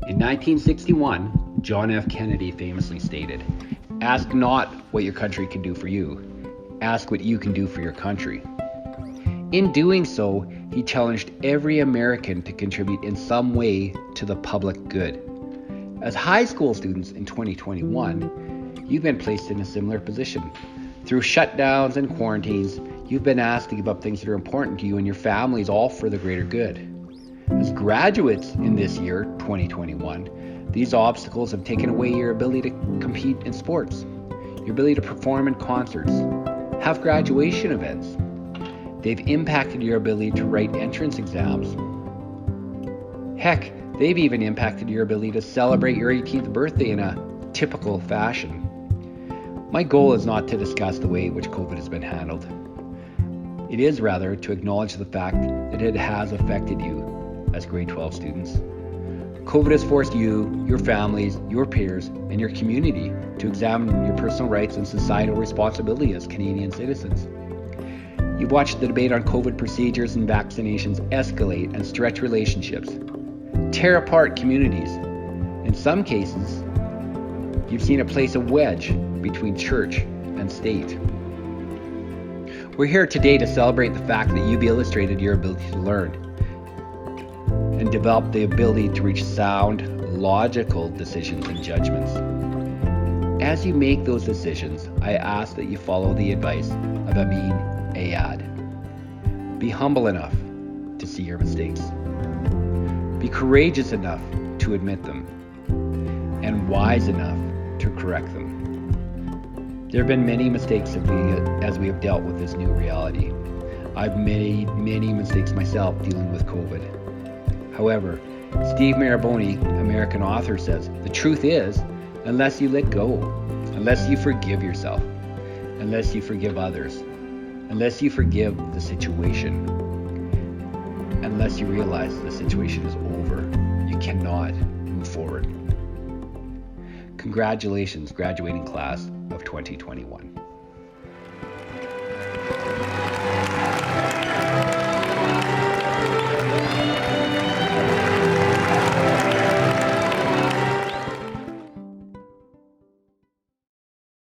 In 1961, John F. Kennedy famously stated, "Ask not what your country can do for you, ask what you can do for your country." In doing so, he challenged every American to contribute in some way to the public good. As high school students in 2021, you've been placed in a similar position. Through shutdowns and quarantines, you've been asked to give up things that are important to you and your families, all for the greater good. As graduates in this year, 2021, these obstacles have taken away your ability to compete in sports, your ability to perform in concerts, have graduation events. They've impacted your ability to write entrance exams. Heck, they've even impacted your ability to celebrate your 18th birthday in a typical fashion. My goal is not to discuss the way in which COVID has been handled. It is rather to acknowledge the fact that it has affected you as grade 12 students. COVID has forced you, your families, your peers, and your community to examine your personal rights and societal responsibility as Canadian citizens. You've watched the debate on COVID procedures and vaccinations escalate and stretch relationships, tear apart communities. In some cases, you've seen it place a wedge between church and state. We're here today to celebrate the fact that you've illustrated your ability to learn and develop the ability to reach sound, logical decisions and judgments. As you make those decisions, I ask that you follow the advice of Amin Ayad. Be humble enough to see your mistakes. Be courageous enough to admit them, and wise enough to correct them. There have been many mistakes as we have dealt with this new reality. I've made many mistakes myself dealing with COVID. However, Steve Maraboni, American author, says, "The truth is, unless you let go, unless you forgive yourself, unless you forgive others, unless you forgive the situation, unless you realize the situation is over, you cannot move forward." Congratulations, graduating class of 2021.